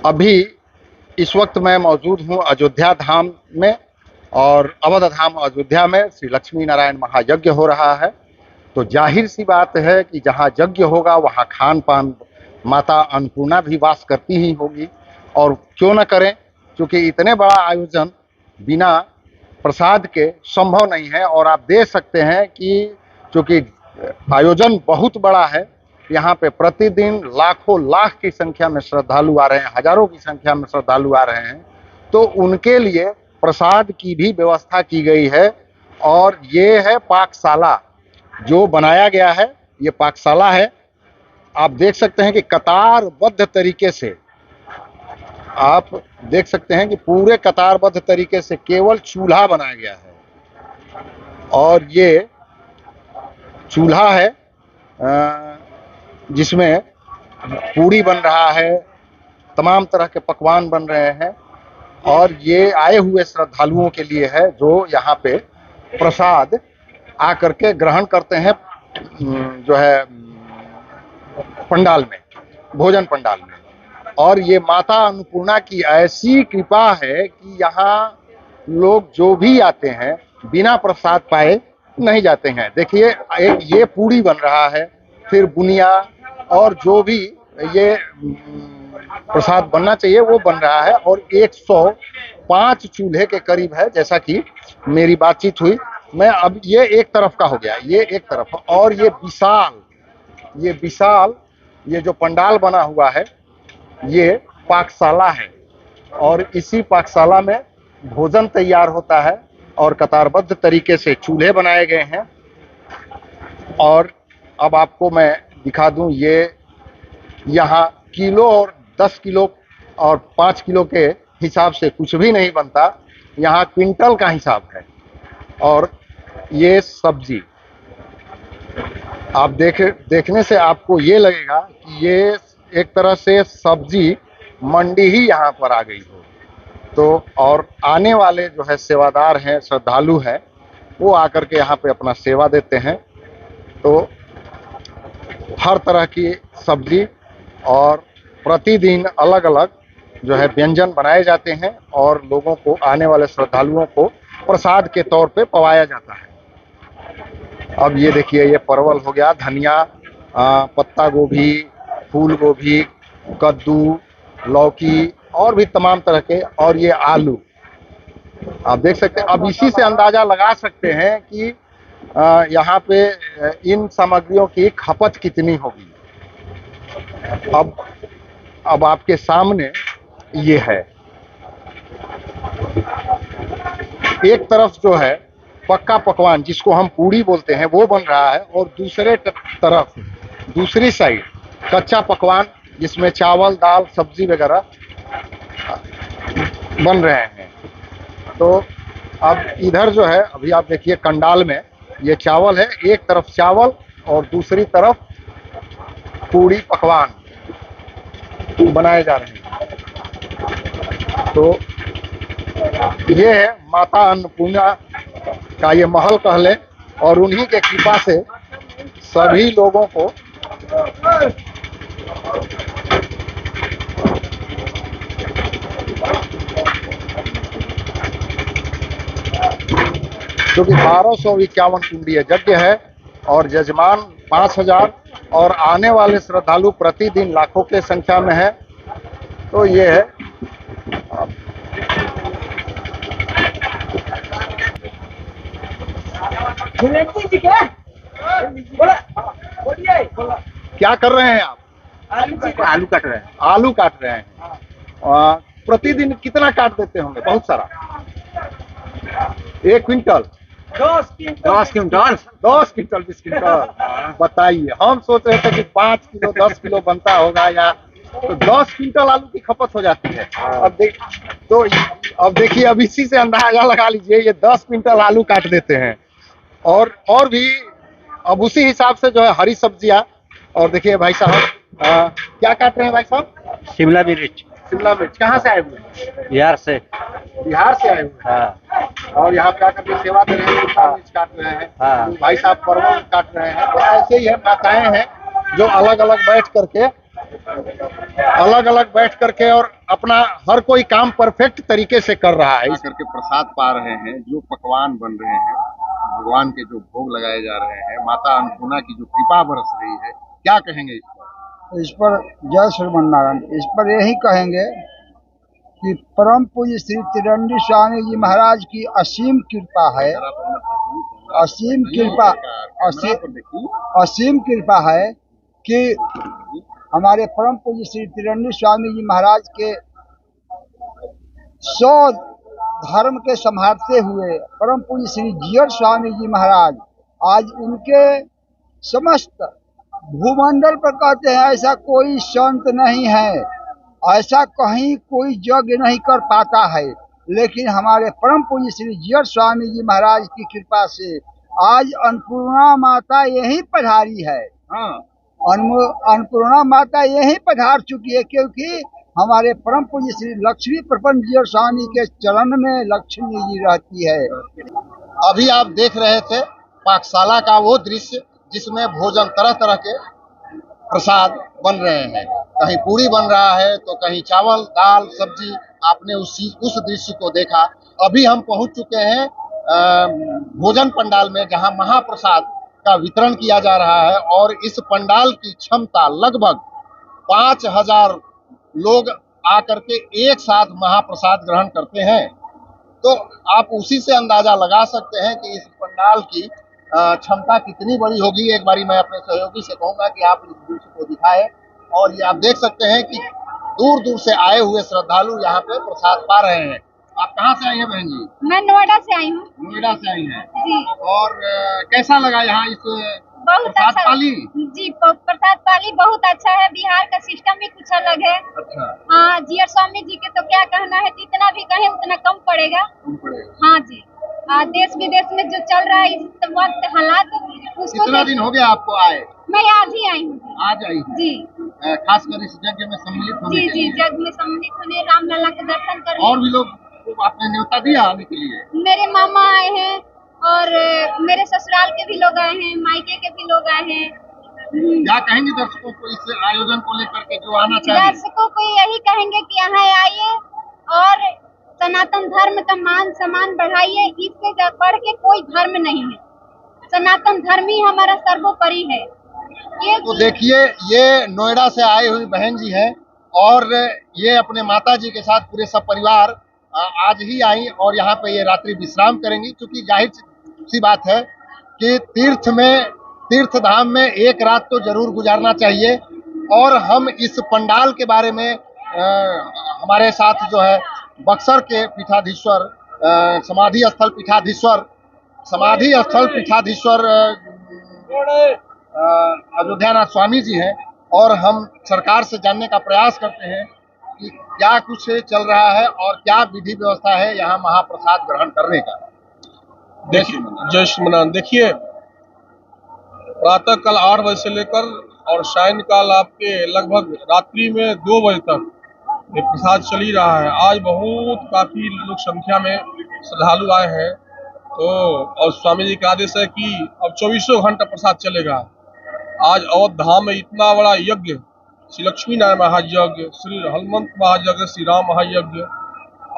अभी इस वक्त मैं मौजूद हूँ अयोध्या धाम में और अवध धाम अयोध्या में श्री लक्ष्मी नारायण महायज्ञ हो रहा है। तो जाहिर सी बात है कि जहाँ यज्ञ होगा वहाँ खान पान माता अन्नपूर्णा भी वास करती ही होगी, और क्यों न करें, क्योंकि इतने बड़ा आयोजन बिना प्रसाद के संभव नहीं है। और आप देख सकते हैं कि चूँकि आयोजन बहुत बड़ा है, यहाँ पे प्रतिदिन लाखों लाख की संख्या में श्रद्धालु आ रहे हैं, हजारों की संख्या में श्रद्धालु आ रहे हैं, तो उनके लिए प्रसाद की भी व्यवस्था की गई है। और ये है पाकशाला जो बनाया गया है, ये पाकशाला है। आप देख सकते हैं कि कतारबद्ध तरीके से, आप देख सकते हैं कि पूरे कतारबद्ध तरीके से केवल चूल्हा बनाया गया है, और ये चूल्हा है जिसमें पूड़ी बन रहा है, तमाम तरह के पकवान बन रहे हैं, और ये आए हुए श्रद्धालुओं के लिए है जो यहाँ पे प्रसाद आकर के ग्रहण करते हैं, जो है पंडाल में, भोजन पंडाल में। और ये माता अन्नपूर्णा की ऐसी कृपा है कि यहाँ लोग जो भी आते हैं बिना प्रसाद पाए नहीं जाते हैं। देखिए, एक ये पूड़ी बन रहा है, फिर बुनिया और जो भी ये प्रसाद बनना चाहिए वो बन रहा है, और 105 चूल्हे के करीब है, जैसा कि मेरी बातचीत हुई। मैं अब ये एक तरफ का हो गया, ये एक तरफ, और ये विशाल ये जो पंडाल बना हुआ है ये पाकशाला है, और इसी पाकशाला में भोजन तैयार होता है और कतारबद्ध तरीके से चूल्हे बनाए गए हैं। और अब आपको मैं दिखा दूं, ये यहाँ किलो और 10 किलो और 5 किलो के हिसाब से कुछ भी नहीं बनता, यहाँ क्विंटल का हिसाब है। और ये सब्जी आप देखने से आपको ये लगेगा कि ये एक तरह से सब्जी मंडी ही यहाँ पर आ गई हो। तो और आने वाले जो है सेवादार हैं, श्रद्धालु हैं, वो आकर के यहाँ पे अपना सेवा देते हैं। तो हर तरह की सब्जी और प्रतिदिन अलग अलग जो है व्यंजन बनाए जाते हैं, और लोगों को, आने वाले श्रद्धालुओं को प्रसाद के तौर पे पवाया जाता है। अब ये देखिए, ये परवल हो गया, धनिया, पत्ता गोभी, फूल गोभी, कद्दू, लौकी और भी तमाम तरह के, और ये आलू आप देख सकते हैं। अब इसी से अंदाजा लगा सकते हैं कि यहाँ पे इन सामग्रियों की खपत कितनी होगी। अब आपके सामने ये है, एक तरफ जो है पक्का पकवान जिसको हम पूड़ी बोलते हैं वो बन रहा है, और दूसरे तरफ दूसरी साइड कच्चा पकवान जिसमें चावल, दाल, सब्जी वगैरह बन रहे हैं। तो अब इधर जो है, अभी आप देखिए कंडाल में ये चावल है, एक तरफ चावल और दूसरी तरफ पूड़ी पकवान बनाए जा रहे हैं। तो ये है माता अन्नपूर्णा का ये महल कह लें, और उन्हीं के कृपा से सभी लोगों को जो कि 1251 कुंडीय यज्ञ है, और यजमान 5000 और आने वाले श्रद्धालु प्रतिदिन लाखों के संख्या में है। तो ये है क्या कर रहे हैं आप? आलू काट रहे हैं। आलू काट रहे हैं। प्रतिदिन कितना काट देते होंगे? बहुत सारा, 1 क्विंटल, 10 क्विंटल 10 क्विंटल, 20 क्विंटल। बताइए, हम सोच रहे थे कि 5 किलो 10 किलो बनता होगा, या तो 10 क्विंटल आलू की खपत हो जाती है। अब देखिए, अब इसी से अंदाजा लगा लीजिए, ये 10 क्विंटल आलू काट देते हैं। और भी अब उसी हिसाब से जो है हरी सब्जियां। और देखिए भाई साहब क्या काट रहे हैं भाई साहब? शिमला मिर्च। शिमला मिर्च कहाँ से आए हुए हैं? बिहार से। बिहार से आए हुए हैं। हाँ। और यहाँ पे आकर के सेवा दे रहे हैं, शिमला मिर्च काट रहे हैं। हाँ। भाई साहब परवल काट रहे हैं। तो ऐसे ही है, माताएं हैं जो अलग अलग बैठ करके और अपना हर कोई काम परफेक्ट तरीके से कर रहा है। करके प्रसाद पा रहे हैं, जो पकवान बन रहे हैं, भगवान के जो भोग लगाए जा रहे हैं, माता अन्नपूर्णा की जो कृपा बरस रही है, क्या कहेंगे इस पर? जय श्रीमन नारायण। इस पर यही कहेंगे कि परम पूज्य श्री त्रिदंडी स्वामी जी महाराज की असीम कृपा है, असीम कृपा, असीम कृपा है कि हमारे परम पूज्य श्री त्रिदंडी स्वामी जी महाराज के 100 धर्म के संभालते हुए परम पूज्य श्री जीयर स्वामी जी महाराज आज उनके समस्त भूमंडल पर कहते हैं ऐसा कोई संत नहीं है, ऐसा कहीं कोई यज्ञ नहीं कर पाता है, लेकिन हमारे परम पूज्य श्री जीयर स्वामी जी महाराज की कृपा से आज अन्नपूर्णा माता यहीं पधारी है। अन्नपूर्णा माता यहीं पधार चुकी है, क्योंकि हमारे परम पूज्य श्री लक्ष्मी प्रपंच जीयर स्वामी के चरण में लक्ष्मी जी रहती है। अभी आप देख रहे थे पाकशाला का वो दृश्य जिसमें भोजन तरह तरह के प्रसाद बन रहे हैं, कहीं पूरी बन रहा है तो कहीं चावल दाल सब्जी। आपने उस दृश्य को देखा। अभी हम पहुंच चुके हैं भोजन पंडाल में, जहां महाप्रसाद का वितरण किया जा रहा है और इस पंडाल की क्षमता लगभग 5000 लोग आकर के एक साथ महाप्रसाद ग्रहण करते हैं। तो आप उसी से अंदाजा लगा सकते हैं कि इस पंडाल की क्षमता कितनी बड़ी होगी। एक बारी मैं अपने सहयोगी से कहूंगा कि आप इस दृश्य को दिखाएं, और ये आप देख सकते हैं कि दूर दूर से आए हुए श्रद्धालु यहाँ पे प्रसाद पा रहे हैं। आप कहाँ से आई हैं बहन जी? मैं नोएडा से आई हूँ। नोएडा से आई हैं जी। और कैसा लगा यहाँ इस बहुत प्रसाद अच्छा पाली? जी, प्रसाद पाली बहुत अच्छा है। बिहार का सिस्टम भी कुछ अलग है। अच्छा। हाँ, जीयर स्वामी जी के तो क्या कहना है, जितना भी कहें उतना कम पड़ेगा। हाँ जी। देश विदेश में जो चल रहा है इस वक्त हालात, उसको कितना दिन हो गया आपको आए? मैं आज ही आई हूँ। आज आई हूँ। जी। खासकर इस यज्ञ में सम्मिलित होने जी के जी, लिए। यज्ञ में सम्मिलित होने, रामलला के दर्शन करने। और भी लोग आपने न्योता दिया आने के लिए? मेरे मामा आए हैं और मेरे ससुराल के भी लोग आए हैं, मायके के भी लोग आए हैं। क्या कहेंगे दर्शकों को इस आयोजन को लेकर के जो आना चाहिए? दर्शकों को यही कहेंगे कि यहाँ आइए और सनातन धर्म का मान सम्मान बढ़ाइए। इससे बढ़ के कोई धर्म नहीं है, सनातन धर्म ही हमारा सर्वोपरि है। ये तो देखिए, ये नोएडा से आई हुई बहन जी हैं और ये अपने माता जी के साथ पूरे सब परिवार आज ही आई और यहाँ पे ये रात्रि विश्राम करेंगी, क्योंकि जाहिर सी बात है कि तीर्थ धाम में एक रात तो जरूर गुजारना चाहिए। और हम इस पंडाल के बारे में हमारे साथ जो है बक्सर के पीठाधीश्वर समाधि स्थल पीठाधीश्वर अयोध्यानाथ स्वामी जी हैं, और हम सरकार से जानने का प्रयास करते हैं कि क्या कुछ चल रहा है और क्या विधि व्यवस्था है यहाँ महाप्रसाद ग्रहण करने का। देखिए, जय श्रीमान। देखिए, प्रातः काल 8 बजे से लेकर और सायं काल आपके लगभग रात्रि में 2 बजे तक ये प्रसाद चल ही रहा है। आज बहुत काफी लोग संख्या में श्रद्धालु आए हैं, तो और स्वामी जी का आदेश है कि अब 24 घंटा प्रसाद चलेगा। आज अवध धाम में इतना बड़ा यज्ञ, श्री लक्ष्मी नारायण महायज्ञ, श्री हनुमंत महायज्ञ, श्री राम महायज्ञ,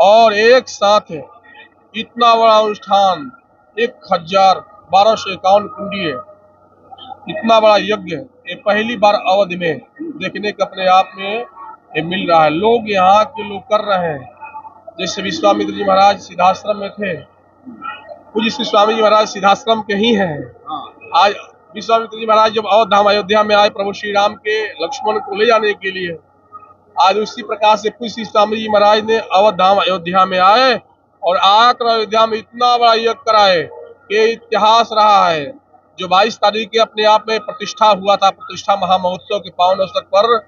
और एक साथ इतना बड़ा अनुष्ठान 101251 कुंडी है, इतना बड़ा यज्ञ ये पहली बार अवध में देखने के अपने आप में ये मिल रहा है। लोग यहाँ के लोग कर रहे हैं। जैसे विश्वामित्र जी महाराज सिद्धाश्रम में थे, पूज्य श्री स्वामी जी महाराज सिद्धाश्रम के ही हैं। आज विश्वामित्र जी महाराज जब अवध धाम अयोध्या में आए प्रभु श्री राम के लक्ष्मण को ले जाने के लिए, आज उसी प्रकार से पूज्य श्री स्वामी जी महाराज ने अवध धाम अयोध्या में आए और आकर अयोध्या में इतना बड़ा यज्ञ कराए कि इतिहास रहा है। जो 22 तारीख के अपने आप में प्रतिष्ठा हुआ था, प्रतिष्ठा महामहोत्सव के पावन अवसर पर,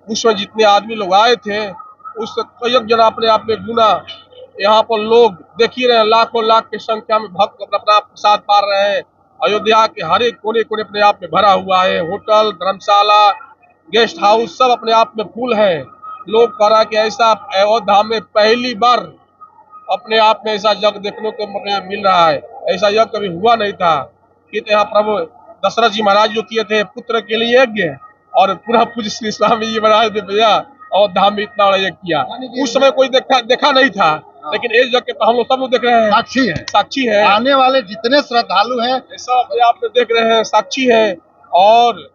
उसमें जितने आदमी लोग आए थे उस कई जना अपने आप में गुना। यहाँ पर लोग देख ही रहे हैं, लाखों लाख की संख्या में भक्त अपना प्रसाद पा रहे हैं। अयोध्या के हर एक कोने कोने अपने आप में भरा हुआ है। होटल, धर्मशाला, गेस्ट हाउस सब अपने आप में फुल है। लोग कह रहा है कि ऐसा अयोध्या धाम में पहली बार अपने आप में ऐसा यज्ञ देखने को मिल रहा है। ऐसा यज्ञ कभी हुआ नहीं था कि यहाँ प्रभु दशरथ जी महाराज जो किए थे पुत्र के लिए यज्ञ, और पूरा पूज्य श्री स्वामी जी महाराज ने भैया और धाम में इतना बड़ा यज्ञ किया। उस समय कोई देखा नहीं था, लेकिन इस यज्ञ का हम लोग सब लोग देख रहे हैं, साक्षी है। आने वाले जितने श्रद्धालु हैं सब अपने आप में देख रहे हैं, साक्षी है। और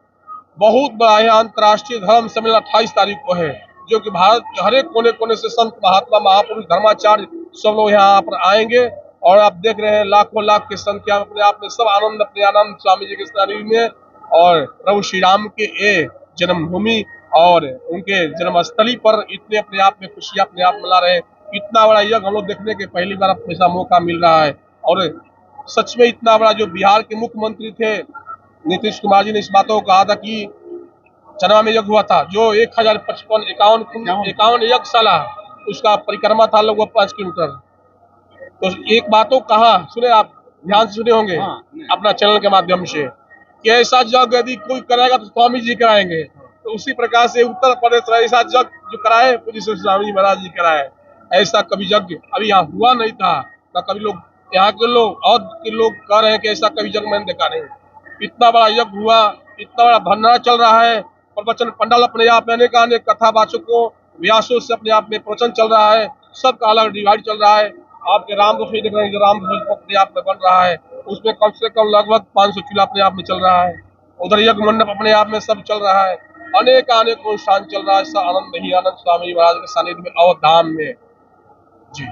बहुत बड़ा यह अंतर्राष्ट्रीय धर्म सम्मेलन 28 तारीख को है, जो कि भारत के हर एक कोने कोने से संत महात्मा महापुरुष धर्माचार्य सब लोग यहाँ पर आएंगे। और आप देख रहे हैं लाखों लाख की संख्या में अपने आप में सब आनंद अपने आनंद स्वामी जी के शरीर में। और प्रभु श्री राम के ये जन्मभूमि और उनके जन्मस्थली पर इतने अपने आप में खुशियां अपने आप मिला रहे हैं। इतना बड़ा यज्ञ हम लोग देखने के पहली बार ऐसा मौका मिल रहा है। और सच में इतना बड़ा, जो बिहार के मुख्यमंत्री थे नीतीश कुमार जी ने इस बातों को कहा था कि चना में यज्ञ हुआ था, जो 1055 यज्ञशाला उसका परिक्रमा था लगभग 5 किलोमीटर। तो एक बातों कहा, सुने आप ध्यान से सुने होंगे अपना चैनल के माध्यम से, कि ऐसा यज्ञ यदि कोई कराएगा तो स्वामी जी कराएंगे। तो उसी प्रकार से उत्तर प्रदेश ऐसा यज्ञ जो कराए पूज्य श्री स्वामी जी महाराज जी कराए। ऐसा कभी यज्ञ अभी यहाँ हुआ नहीं था, ना कभी लोग यहाँ के लोग और के लोग कह रहे हैं कि ऐसा कभी यज्ञ मैंने देखा नहीं। इतना बड़ा यज्ञ हुआ, इतना बड़ा भंडारा चल रहा है, प्रवचन पंडाल अपने आप में अनेक कथावाचकों व्यासों से अपने आप में प्रवचन चल रहा है, सबका अलग डिवाइड चल रहा है। आपके राम ध्वज देख रहे हैं, राम ध्वज अपने आप में बन रहा है, उसमें कम से कम लगभग 500 चूल्हा अपने आप में चल रहा है। उधर यज्ञ मंडप अपने आप में सब चल रहा है, अनेक अनुष्ठान चल रहा है। सब आनंद ही आनंद स्वामी जी महाराज के सानिध्य में अवध धाम में जी।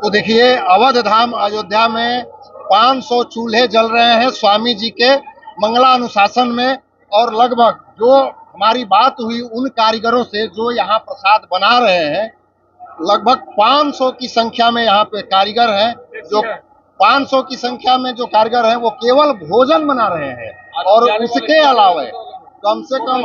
तो देखिए, अवध धाम अयोध्या में 500 चूल्हे जल रहे हैं स्वामी जी के मंगलानुशासन में। और लगभग जो हमारी बात हुई उन कारीगरों से जो यहाँ प्रसाद बना रहे हैं, लगभग 500 की संख्या में यहाँ पे कारीगर हैं। जो 500 की संख्या में जो कारीगर हैं वो केवल भोजन बना रहे हैं, और उसके अलावा कम से कम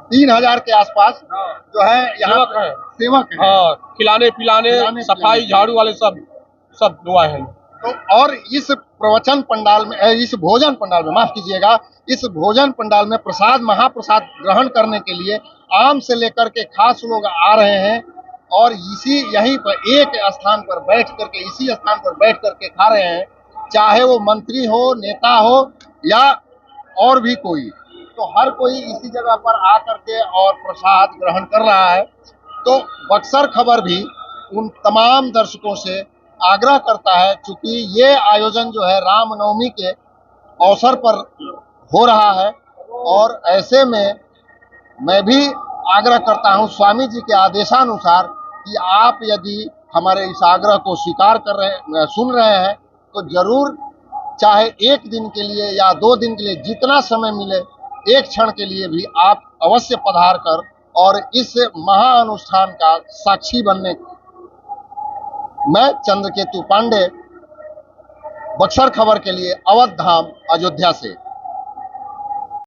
3000 के आसपास जो है यहाँ सेवक हैं। हाँ, खिलाने पिलाने सफाई झाड़ू वाले सब दुआ है। तो और इस प्रवचन पंडाल में, इस भोजन पंडाल में, माफ कीजिएगा, इस भोजन पंडाल में प्रसाद महाप्रसाद ग्रहण करने के लिए आम से लेकर के खास लोग आ रहे हैं। और यहीं पर एक स्थान पर बैठ करके, इसी स्थान पर बैठ करके खा रहे हैं, चाहे वो मंत्री हो, नेता हो या और भी कोई। तो हर कोई इसी जगह पर आकर के और प्रसाद ग्रहण कर रहा है। तो बक्सर खबर भी उन तमाम दर्शकों से आग्रह करता है, चूंकि ये आयोजन जो है रामनवमी के अवसर पर हो रहा है, और ऐसे में मैं भी आग्रह करता हूं स्वामी जी के आदेशानुसार कि आप यदि हमारे इस आग्रह को स्वीकार सुन रहे हैं, तो जरूर चाहे 1 दिन के लिए या 2 दिन के लिए, जितना समय मिले, 1 क्षण के लिए भी आप अवश्य पधार कर और इस महाअनुष्ठान का साक्षी बनने। मैं चंद्रकेतु पांडे, बक्सर खबर के लिए, अवध धाम, अयोध्या से।